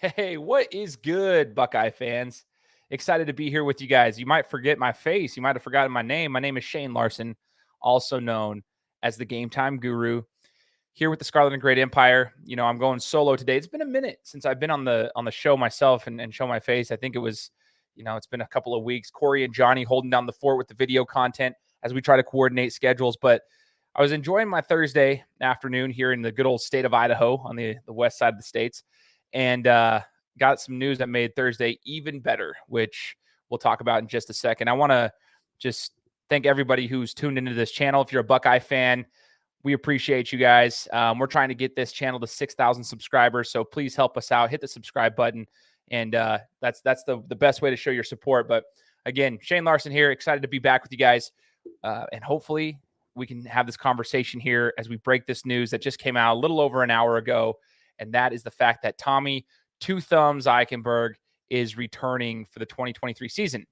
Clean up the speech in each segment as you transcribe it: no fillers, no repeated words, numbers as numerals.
Hey, what is good, Buckeye fans? Excited to be here with you guys. You might forget my face. You might have forgotten my name. My name is Shane Larson, also known as the Game Time Guru, here with the Scarlet and Great Empire. I'm going solo today. It's been a minute since I've been on the show myself and show my face. I think it was, it's been a couple of weeks. Corey and Johnny holding down the fort with the video content as we try to coordinate schedules. But I was enjoying my Thursday afternoon here in the good old state of Idaho on the west side of the states, and got some news that made Thursday even better, which we'll talk about in just a second. I want to just thank everybody who's tuned into this channel. If you're a Buckeye fan, we appreciate you guys. We're trying to get this channel to 6,000 subscribers, so please help us out. Hit the subscribe button, and that's the best way to show your support. But again, Shane Larson here, excited to be back with you guys, and hopefully we can have this conversation here as we break this news that just came out a little over an hour ago, and that is the fact that Tommy Two Thumbs Eichenberg is returning for the 2023 season.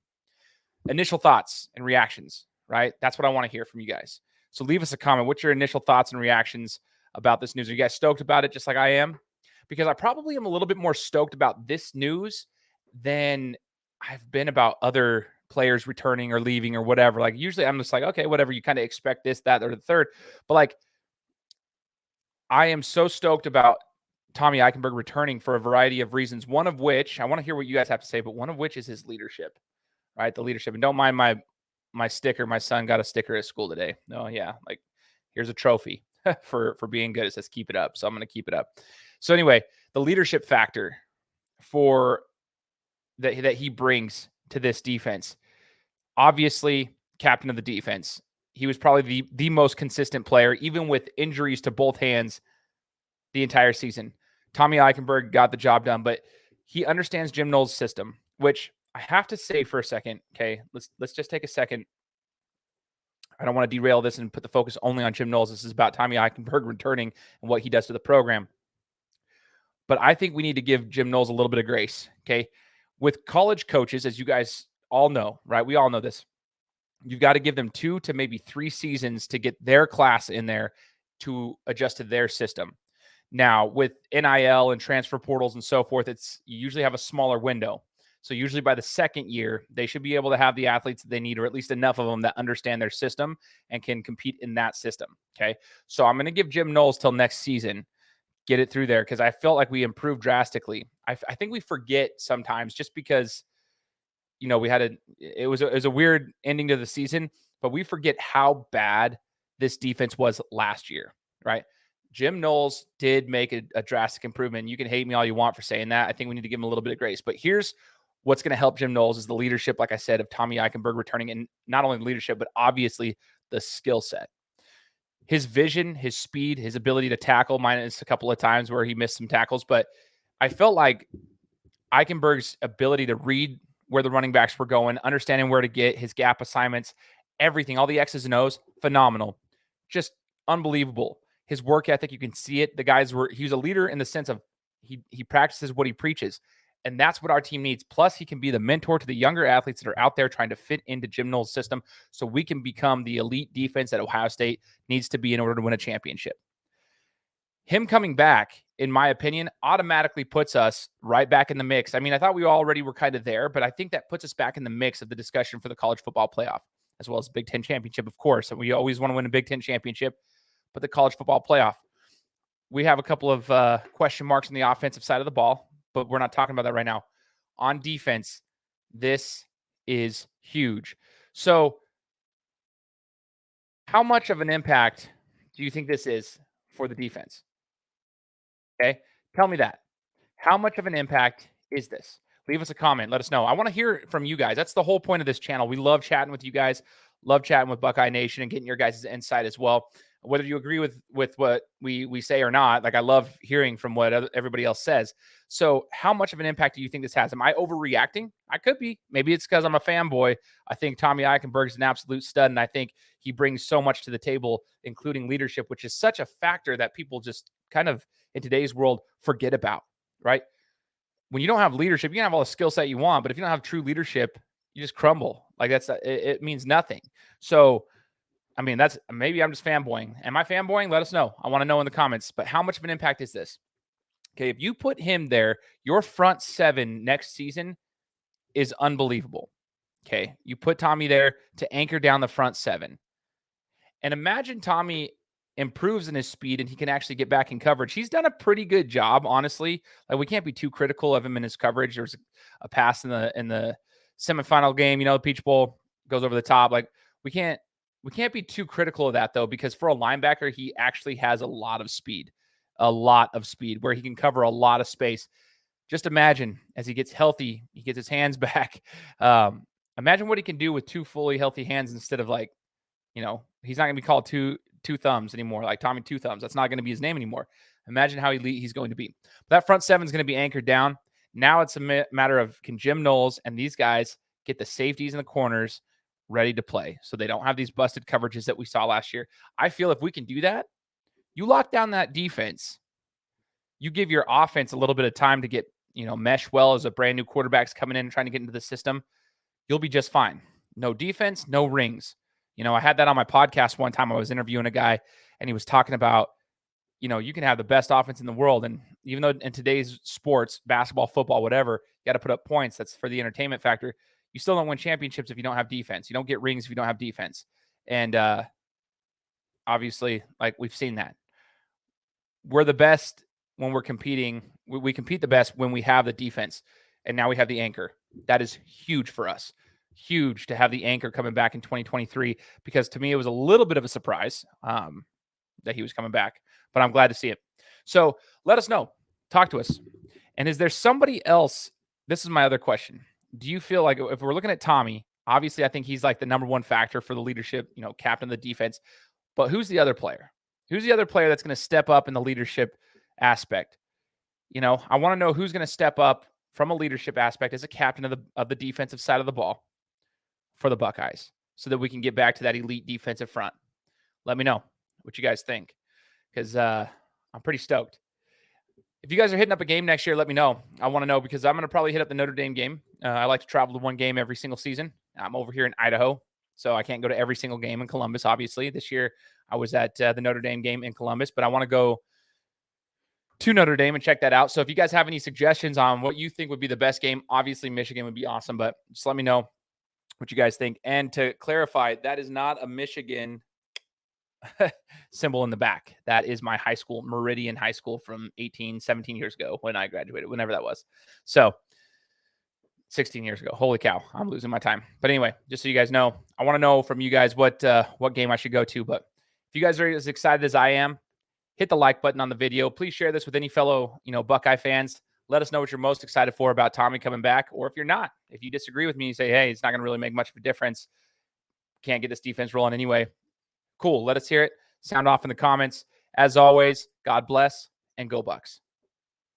Initial thoughts and reactions, right? That's what I want to hear from you guys. So leave us a comment. What's your initial thoughts and reactions about this news? Are you guys stoked about it just like I am? Because I probably am a little bit more stoked about this news than I've been about other players returning or leaving or whatever. Like, usually I'm just like, okay, whatever. You kind of expect this, that, or the third. But like, I am so stoked about Tommy Eichenberg returning for a variety of reasons. One of which, I want to hear what you guys have to say, but one of which is his leadership, right? The leadership. And don't mind my sticker. My son got a sticker at school today. Oh yeah, like, here's a trophy for being good. It says keep it up. So I'm going to keep it up. So anyway, the leadership factor for that he brings to this defense. Obviously, captain of the defense. He was probably the most consistent player, even with injuries to both hands the entire season. Tommy Eichenberg got the job done, but he understands Jim Knowles' system, which I have to say for a second. Okay, let's just take a second. I don't want to derail this and put the focus only on Jim Knowles. This is about Tommy Eichenberg returning and what he does to the program. But I think we need to give Jim Knowles a little bit of grace, okay? With college coaches, as you guys all know, right? We all know this. You've got to give them 2 to maybe 3 seasons to get their class in there to adjust to their system. Now, with NIL and transfer portals and so forth, you usually have a smaller window. So usually by the second year, they should be able to have the athletes that they need, or at least enough of them that understand their system and can compete in that system, okay? So I'm going to give Jim Knowles till next season, get it through there, because I felt like we improved drastically. I think we forget sometimes, just because, it was a weird ending to the season, but we forget how bad this defense was last year, right? Jim Knowles did make a drastic improvement. You can hate me all you want for saying that. I think we need to give him a little bit of grace. But here's what's going to help Jim Knowles is the leadership, like I said, of Tommy Eichenberg returning, and not only the leadership, but obviously the skill set. His vision, his speed, his ability to tackle, minus a couple of times where he missed some tackles. But I felt like Eichenberg's ability to read where the running backs were going, understanding where to get his gap assignments, everything, all the X's and O's, phenomenal. Just unbelievable. His work ethic, you can see it. He was a leader in the sense of he practices what he preaches. And that's what our team needs. Plus, he can be the mentor to the younger athletes that are out there trying to fit into Jim Knowles' system, so we can become the elite defense that Ohio State needs to be in order to win a championship. Him coming back, in my opinion, automatically puts us right back in the mix. I mean, I thought we already were kind of there, but I think that puts us back in the mix of the discussion for the college football playoff, as well as the Big Ten championship, of course. And we always want to win a Big Ten championship, but the college football playoff. We have a couple of question marks on the offensive side of the ball, but we're not talking about that right now. On defense, this is huge. So how much of an impact do you think this is for the defense? Okay, tell me that. How much of an impact is this? Leave us a comment. Let us know. I want to hear from you guys. That's the whole point of this channel. We love chatting with you guys. Love chatting with Buckeye Nation and getting your guys' insight as well. Whether you agree with what we say or not, like, I love hearing from what everybody else says. So how much of an impact do you think this has? Am I overreacting? I could be. Maybe it's because I'm a fanboy. I think Tommy Eichenberg is an absolute stud, and I think he brings so much to the table, including leadership, which is such a factor that people just kind of, in today's world, forget about, right? When you don't have leadership, you can have all the skill set you want, but if you don't have true leadership, you just crumble. Like, it means nothing. So, I mean, maybe I'm just fanboying. Am I fanboying? Let us know. I want to know in the comments. But how much of an impact is this? Okay, if you put him there, your front seven next season is unbelievable. Okay, you put Tommy there to anchor down the front seven. And imagine Tommy improves in his speed and he can actually get back in coverage. He's done a pretty good job, honestly. Like, we can't be too critical of him in his coverage. There's a pass in the semifinal game, the Peach Bowl goes over the top. Like, we can't be too critical of that, though, because for a linebacker, he actually has a lot of speed where he can cover a lot of space. Just imagine as he gets healthy, he gets his hands back. Imagine what he can do with two fully healthy hands instead of, like, he's not going to be called two thumbs anymore, like Tommy Two Thumbs. That's not going to be his name anymore. Imagine how elite he's going to be. That front seven is going to be anchored down. Now it's a matter of, can Jim Knowles and these guys get the safeties and the corners ready to play so they don't have these busted coverages that we saw last year. I feel if we can do that, you lock down that defense, you give your offense a little bit of time to get, mesh well as a brand new quarterback's coming in and trying to get into the system, you'll be just fine. No defense, no rings. I had that on my podcast one time. I was interviewing a guy and he was talking about, you can have the best offense in the world. And even though in today's sports, basketball, football, whatever, you got to put up points. That's for the entertainment factor. You still don't win championships if you don't have defense. You don't get rings if you don't have defense. And obviously, like, we've seen that. We're the best when we're competing. We compete the best when we have the defense. And now we have the anchor. That is huge for us. Huge to have the anchor coming back in 2023, because to me, it was a little bit of a surprise that he was coming back, but I'm glad to see it. So let us know. Talk to us. And is there somebody else? This is my other question. Do you feel like, if we're looking at Tommy, obviously I think he's like the number one factor for the leadership, captain of the defense, but who's the other player? Who's the other player that's going to step up in the leadership aspect? I want to know who's going to step up from a leadership aspect as a captain of the defensive side of the ball for the Buckeyes, so that we can get back to that elite defensive front. Let me know what you guys think, because I'm pretty stoked. If you guys are hitting up a game next year, let me know. I want to know, because I'm going to probably hit up the Notre Dame game. I like to travel to one game every single season. I'm over here in Idaho, so I can't go to every single game in Columbus, obviously. This year, I was at the Notre Dame game in Columbus, but I want to go to Notre Dame and check that out. So if you guys have any suggestions on what you think would be the best game, obviously Michigan would be awesome, but just let me know what you guys think. And to clarify, that is not a Michigan symbol in the back. That is my high school, Meridian High School, from 17 years ago when I graduated, whenever that was. So 16 years ago. Holy cow, I'm losing my time. But anyway, just so you guys know, I want to know from you guys what game I should go to. But if you guys are as excited as I am, hit the like button on the video. Please share this with any fellow, Buckeye fans. Let us know what you're most excited for about Tommy coming back. Or if you're not, if you disagree with me, you say, hey, it's not going to really make much of a difference. Can't get this defense rolling anyway. Cool. Let us hear it. Sound off in the comments. As always, God bless and go Bucks.